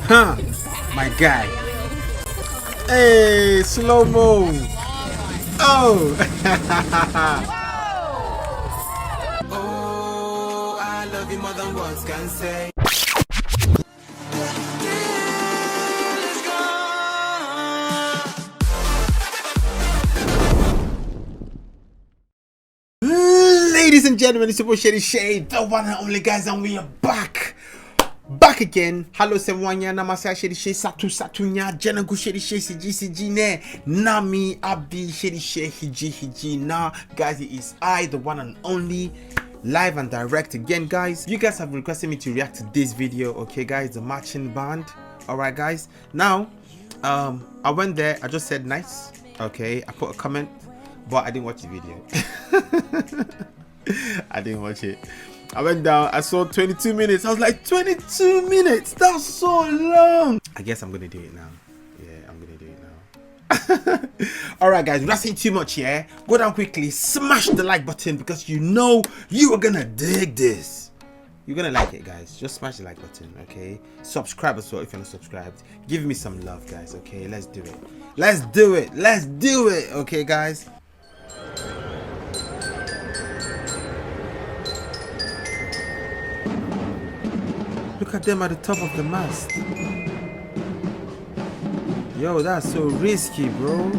Huh, my guy. Hey, slow mo. Oh. Oh, I love you more than words can say. Ladies and gentlemen, it's your boy Shady Shae, the one and only guys, and we are back again. Hello semwanya, namasa Shady Shae, satunya, jenagu Shady Shae, siji ne, nami abdi Shady Shae, hiji na. Guys, it is I, the one and only, live and direct again, guys. You guys have requested me to react to this video, okay, guys, the marching band. All right, guys. Now, I went there, I just said nice, okay. I put a comment, but I didn't watch the video. I didn't watch it. I went down, I saw 22 minutes. I was like, 22 minutes? That's so long. I guess I'm gonna do it now. Yeah, I'm gonna do it now. Alright guys, without saying too much, yeah, go down quickly, smash the like button because you know you are gonna dig this. You're gonna like it, guys. Just smash the like button, okay? Subscribe as well if you're not subscribed. Give me some love, guys, okay? Let's do it. Let's do it. Let's do it, okay, guys? Look at them at the top of the mast. Yo, that's so risky, bro.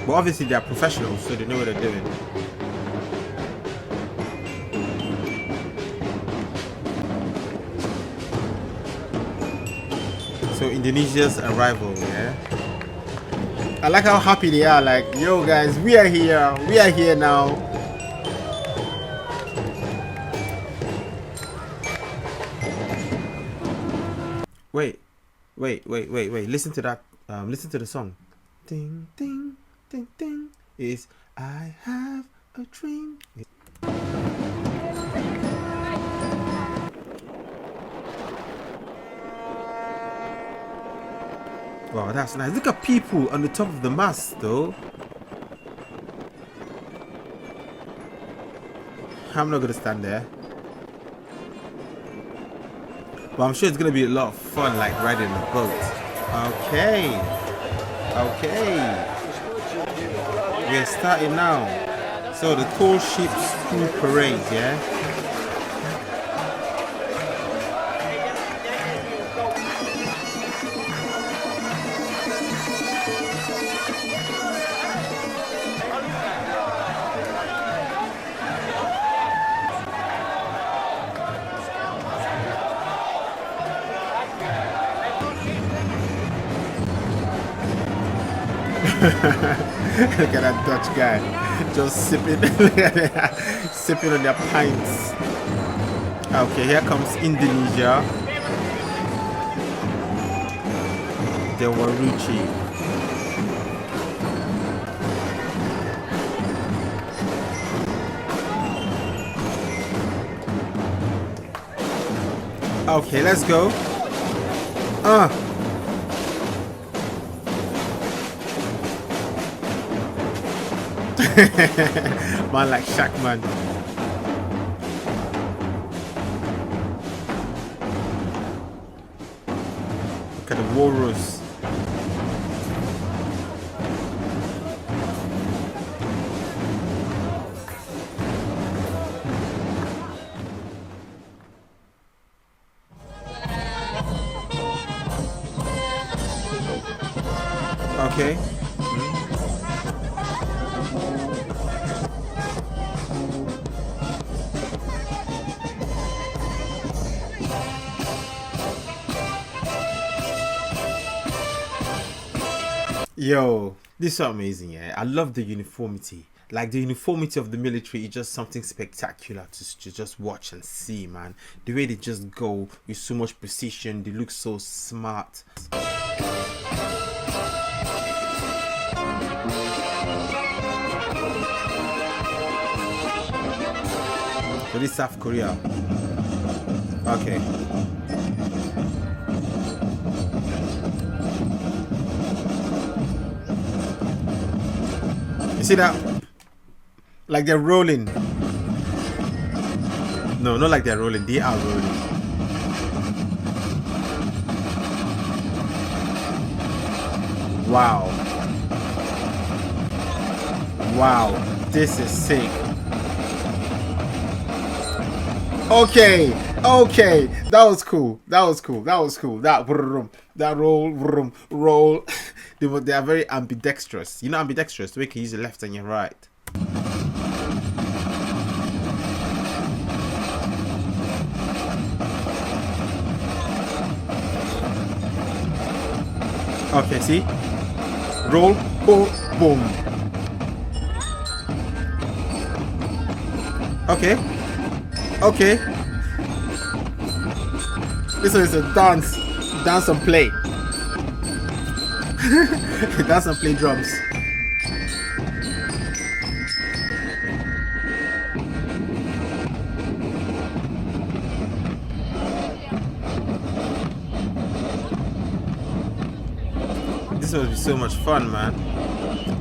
But obviously they're professionals, so they know what they're doing. So Indonesia's arrival, yeah. I like how happy they are, like, yo guys, we are here now. Wait. Listen to that. Listen to the song. Ding, ding, ding, ding. Is I have a dream. Wow, that's nice. Look at people on the top of the mast, though. I'm not gonna stand there. But I'm sure it's gonna be a lot of fun, like riding a boat. Okay. We're starting now. So the tall ships through parade, yeah. Look at that Dutch guy just sipping sipping on their pints. Okay, here comes Indonesia. The Waruchi. Okay, let's go. Man like Shaq, man. Look at the walrus. Okay. Yo, this is so amazing, yeah. I love the uniformity. Like the uniformity of the military is just something spectacular to just watch and see, man. The way they just go with so much precision, they look so smart. So this is South Korea. Okay. You see that? Like they're rolling. No, not like they're rolling. They are rolling. Wow. Wow. This is sick. Okay. Okay. That was cool. That was cool. That was cool. That roll. They are very ambidextrous. You know ambidextrous? We can use your left and your right. Okay, see? Roll, boom, boom. Okay. Okay. This one is a dance. Dance and play. Dance and play drums. This will be so much fun, man.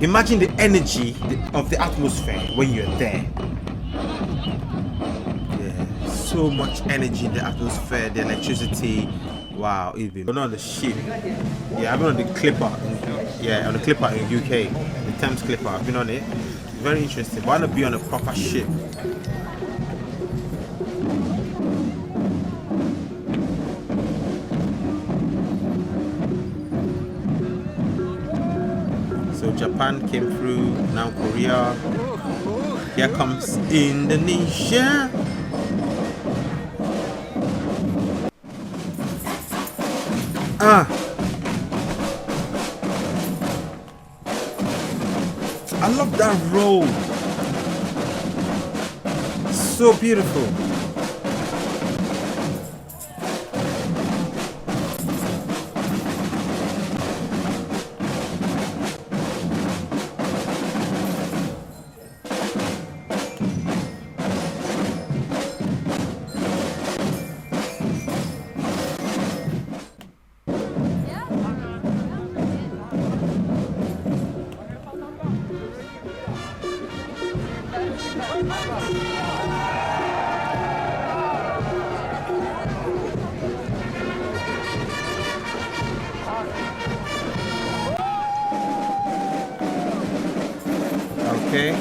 Imagine the energy of the atmosphere when you're there. Yeah, so much energy in the atmosphere, the electricity. Wow, even on the ship. Yeah, I've been on the Clipper. Yeah, on the Clipper in UK, the Thames Clipper. I've been on it. Very interesting. Why not be on a proper ship? So Japan came through, now Korea. Here comes Indonesia. I love that roll. So beautiful. Okay.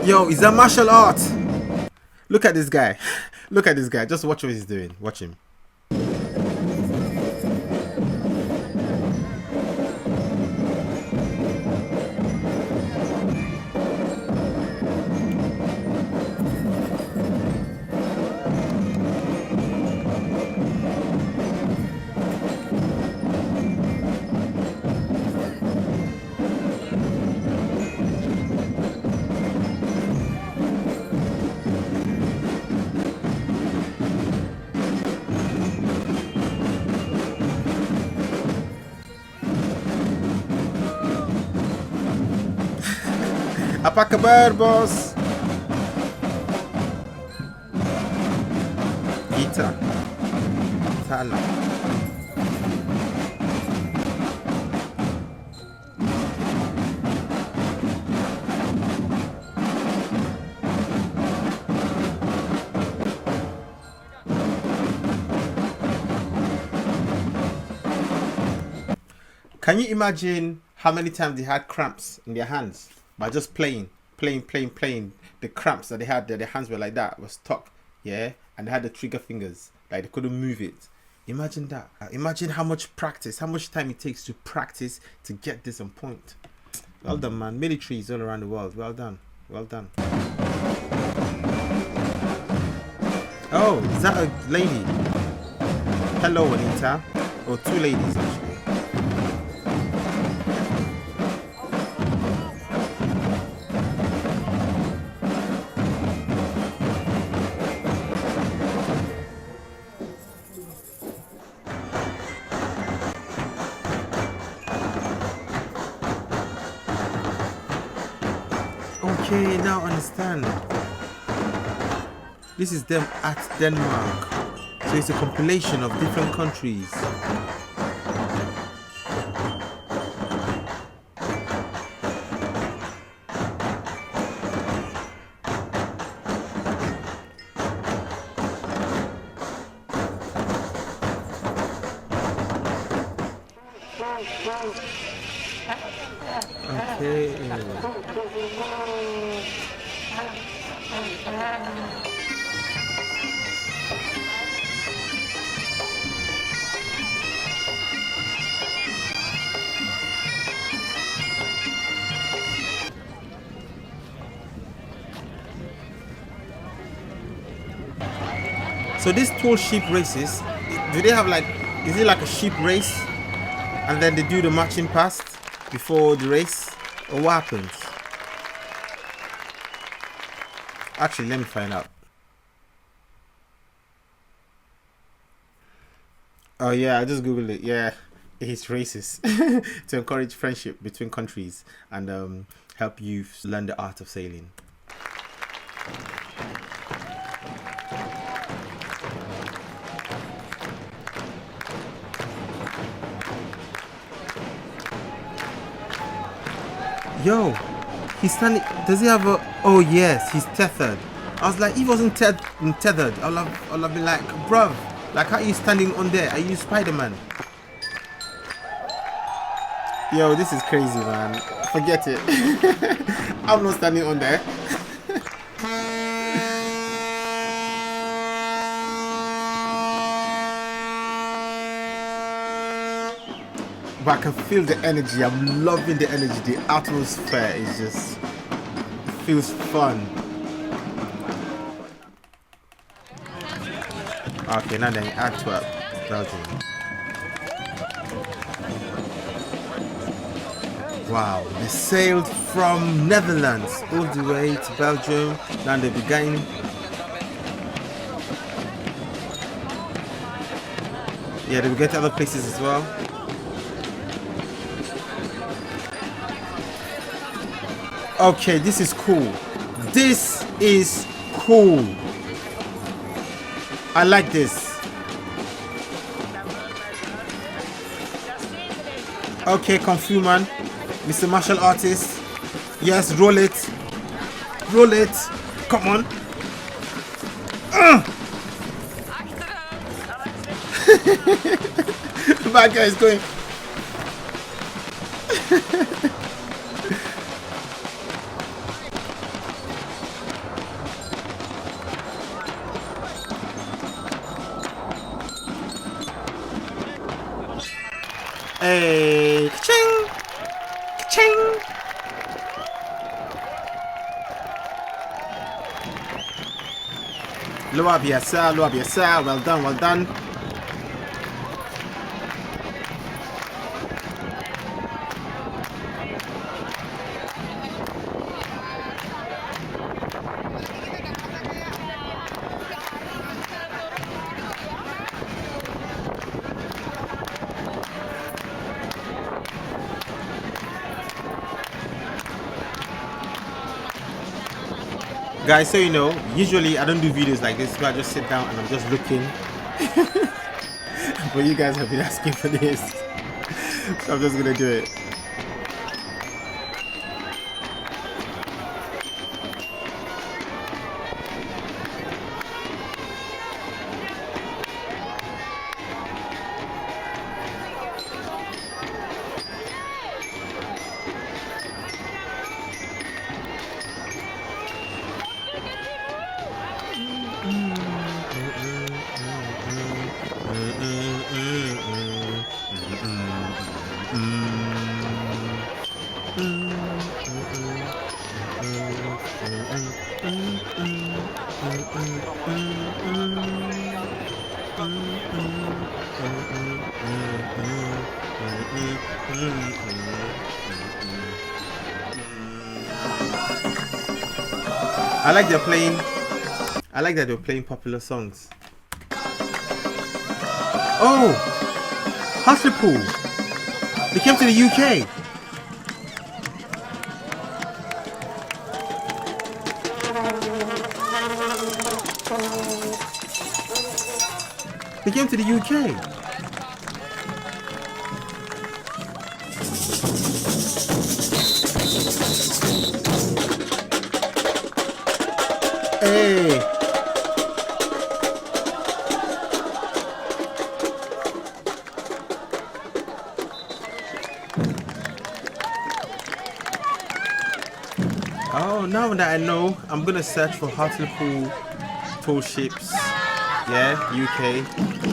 Yo, is that martial art? Look at this guy. Look at this guy. Just watch what he's doing. Watch him. Apa kabar, bos? Kita salah. Can you imagine how many times they had cramps in their hands by just playing? The cramps that they had, their hands were like that, was stuck, yeah, and they had the trigger fingers, like they couldn't move it. Imagine that. Imagine how much practice, how much time it takes to practice to get this on point. Well done, man. Militaries all around the world. Well done. Well done. Oh, is that a lady? Hello, Anita. Oh, two ladies actually. Okay, now understand. This is them at Denmark. So it's a compilation of different countries. Okay. So these tall sheep races, do they have like, is it like a sheep race and then they do the marching past before the race, or what happens? Actually, let me find out. Oh yeah, I just googled it. Yeah, it's races to encourage friendship between countries and help youth learn the art of sailing. Yo, he's standing. Does he have a? Oh yes, he's tethered. I was like, he wasn't tethered. I'll have been like, bruv, like how are you standing on there? Are you Spider-Man? Yo, this is crazy, man. Forget it. I'm not standing on there. But I can feel the energy. I'm loving the energy. The atmosphere is just, it feels fun. Okay, now then Antwerp, Belgium. Wow, they sailed from Netherlands all the way to Belgium. Now they began. Yeah, they will get to other places as well. Okay, this is cool. This is cool. I like this. Okay, Kung Fu man, Mr. Martial Artist. Yes, roll it. Roll it. Come on. The bad guy is going. Hey, ka-ching, ka-ching. Loa biasa, well done, well done. Guys, so you know, usually I don't do videos like this, so I just sit down and I'm just looking. But you guys have been asking for this, so I'm just gonna do it. I like that they're playing popular songs. Oh, Hartlepool. They came to the UK. They came to the UK. Hey. Oh, now that I know, I'm gonna search for how to pull tall ships. Yeah, UK,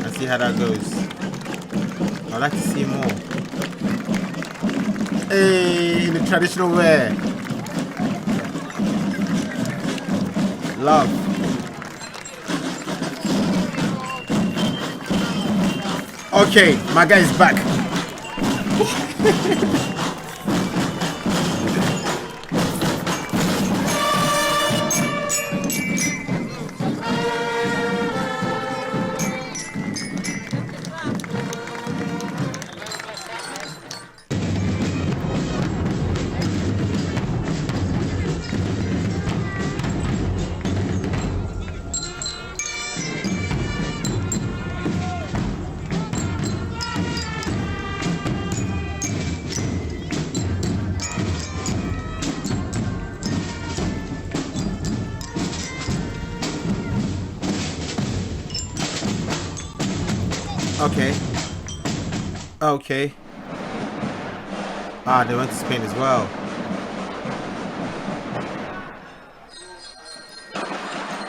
and see how that goes. I'd like to see more. Hey, in the traditional wear. Love. Okay, my guy is back. Okay. Okay. Ah, they went to Spain as well.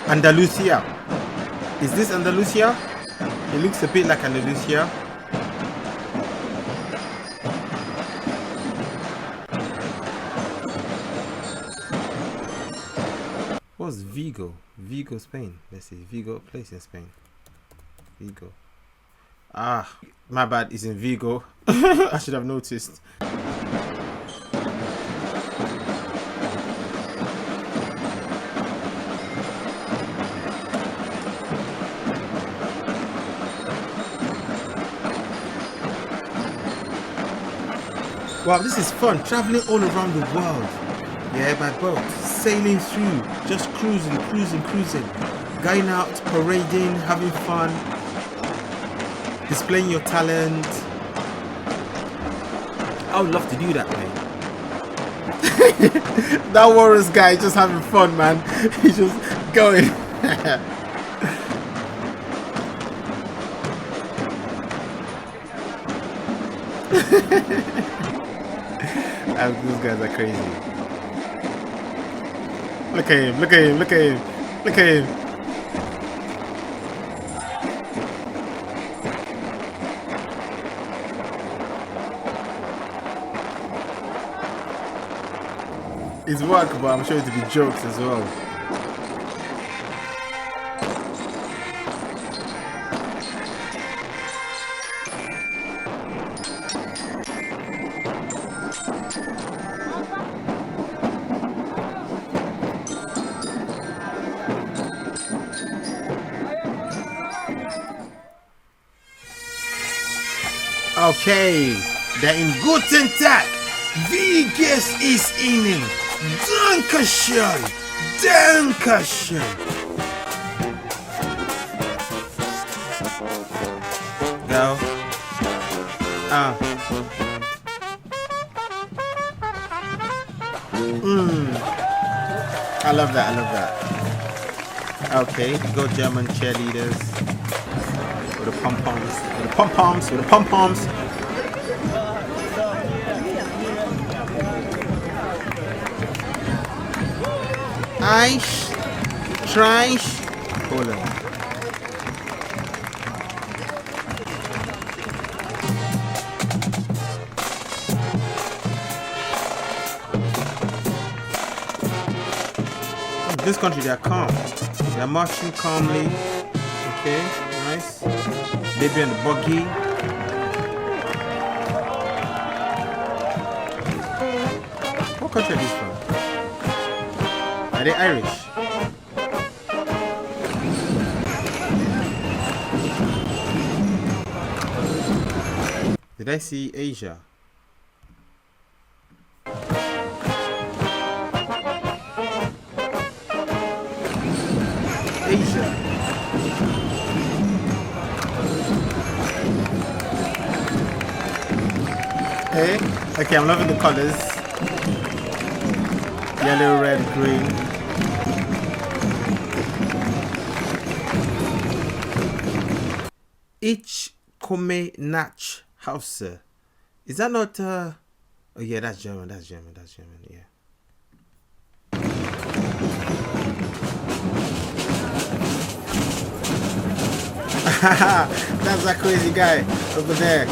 Andalusia. Is this Andalusia? It looks a bit like Andalusia. What's Vigo? Vigo, Spain. Let's see. Vigo, place in Spain. Vigo. Ah, my bad. It's in Vigo. I should have noticed. Wow, this is fun. Traveling all around the world. Yeah, by boat. Sailing through. Just cruising. Going out, parading, having fun. Displaying your talent. I would love to do that, man. That Warriors guy is just having fun, man. He's just going. These guys are crazy. Look at him. It's work, but I'm sure it to be jokes as well. Okay, der in guten Tag. Wie geht's es Ihnen? Dankeschön. Go. I love that. Okay, go German cheerleaders. With the pom-poms. Ice, trash, hold on. This country, they are calm. They are marching calmly. Okay, nice. Baby on the buggy. What country are these from? Are they Irish? Did I see Asia? Hey, okay, I'm loving the colors. Yellow, red, green. Ich komme nach Hause. Is that not oh yeah, that's German, yeah. That's that crazy guy over there.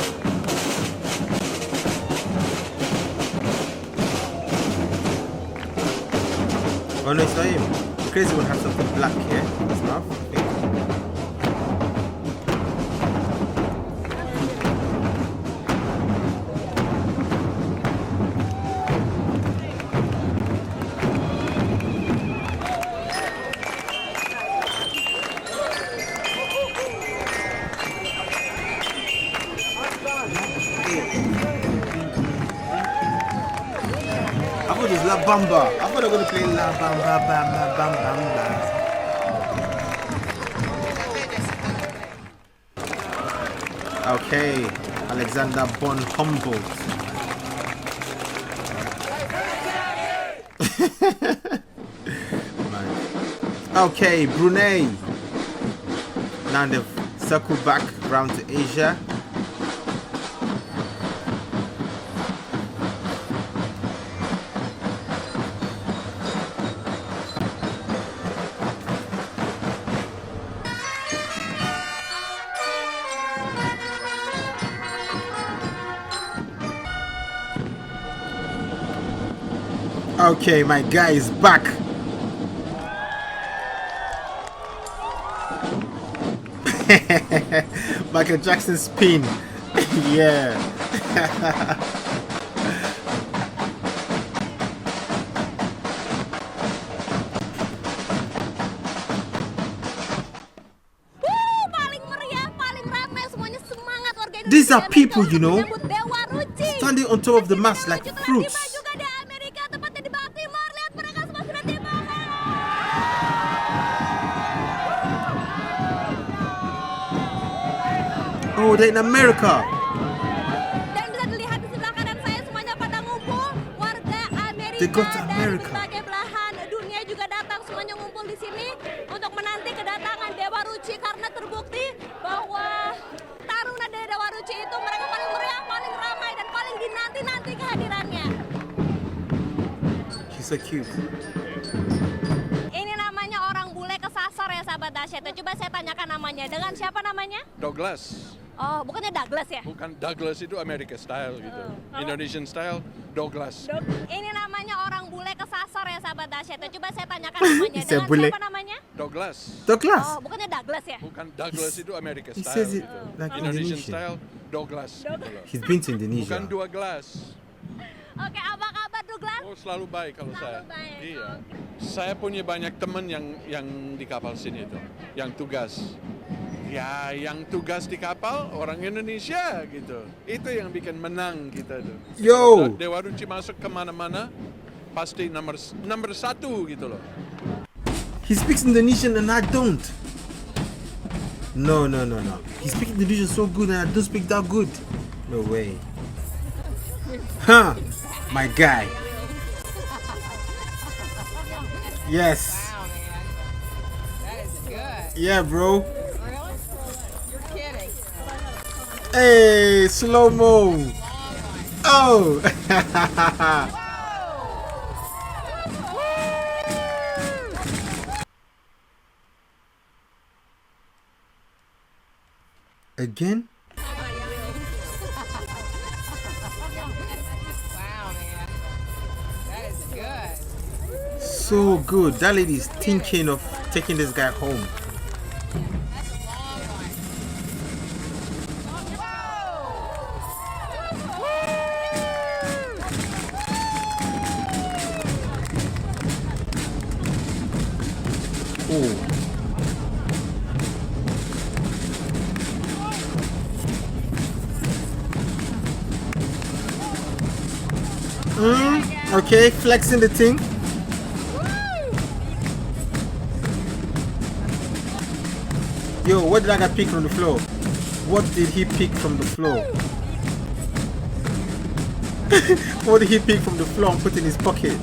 Oh no, it's not him. The crazy one has something black here in his mouth. I thought it was La Bamba. I thought they were going to play La Bamba, Bamba, Bamba, Bamba. Okay, Alexander von Humboldt. Okay, Brunei. Now they've circled back round to Asia. Okay, my guy is back. Michael Jackson spin. Yeah. These are people, you know, standing on top of the mast like fruits. Oh, they're in America. They got to America. Dunia juga datang, semuanya ngumpul di sini untuk menanti kedatangan Dewa Ruci karena terbukti bahwa taruna dari Dewa Ruci itu mereka paling meriah, paling ramai dan paling dinanti-nanti kehadirannya. She's so cute. Ini namanya orang bule kesasar ya sahabat dahsyat. Coba saya tanyakan namanya. Dengan siapa namanya? Douglas. Oh, bukannya Douglas ya? Bukan, Douglas itu America style gitu. Indonesian style, Douglas. Ini namanya orang bule kesasar ya sahabat dahsyat. Coba saya tanyakan namanya. Dengan siapa namanya? Douglas. Douglas? Oh, bukannya Douglas ya? Bukan, Douglas itu America He style says it gitu. like Indonesian Indonesian. style, Douglas. He's been to Indonesia. Bukan dua gelas. Oke, apa kabar Douglas? Oh, selalu baik kalau Selalu saya. baik, Iya. oke. Saya punya banyak teman yang di kapal sini itu, yang tugas. Ya, yang tugas di kapal orang Indonesia gitu. Itu yang bikin menang kita tuh. Yo! Dewa Ruci masuk kemana-mana pasti nomor satu gitu loh. He speaks Indonesian and I don't. No. He speaks Indonesian so good and I don't speak that good. No way. Huh? My guy. Yes. Wow, man. That is good. Yeah, bro. Really? You're kidding. Hey, slow mo. Oh. Again? Wow, man. That is good. So good. That lady is thinking of taking this guy home. That's a long one. Oh. Okay, flexing the thing. Yo, what did I get picked from the floor? What did he pick from the floor? What did he pick from the floor and put in his pocket?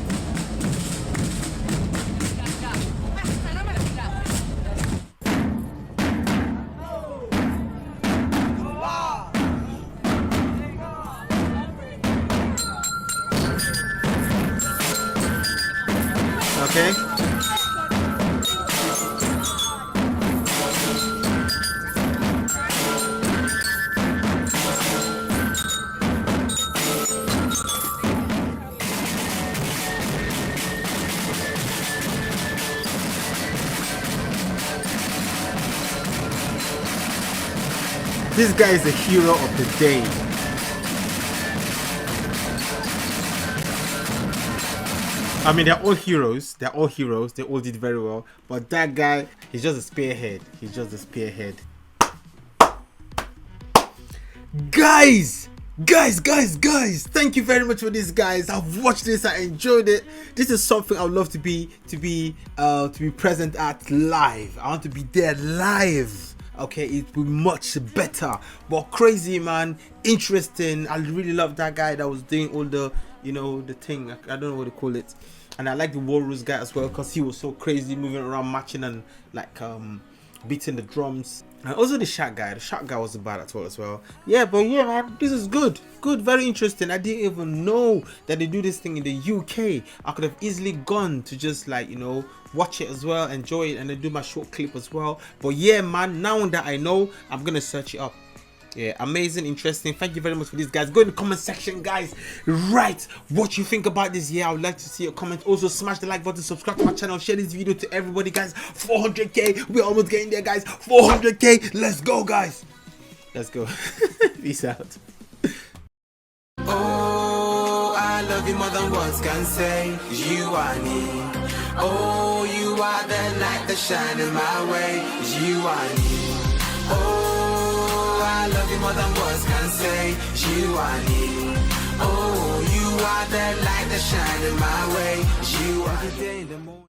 Okay. This guy is the hero of the day. I mean, they're all heroes. They're all heroes. They all did very well. But that guy, he's just a spearhead. He's just a spearhead. Guys, thank you very much for this, guys. I've watched this. I enjoyed it. This is something I would love to be present at live. I want to be there live. Okay, it will be much better. But crazy, man. Interesting. I really love that guy that was doing all the, you know, the thing. I don't know what to call it. And I like the Walrus guy as well, because he was so crazy, moving around, matching and like beating the drums. And also the Shae guy. The Shae guy wasn't bad at all as well. Yeah, but yeah, man, this is good. Good, very interesting. I didn't even know that they do this thing in the UK. I could have easily gone to just like, you know, watch it as well, enjoy it, and then do my short clip as well. But yeah, man, now that I know, I'm gonna search it up. Yeah, amazing, interesting. Thank you very much for this, guys. Go in the comment section, guys. Write what you think about this. Yeah, I would like to see your comments. Also, smash the like button, subscribe to my channel, share this video to everybody, guys. 400k, we're almost getting there, guys. 400k, let's go, guys. Let's go. Peace out. Oh, I love you more than words can say. You are me. Oh, you are the light that shine in my way. You are me. Oh, I love you more than words can say. You are me. Oh, you are the light that shine in my way. You are the day in the morning.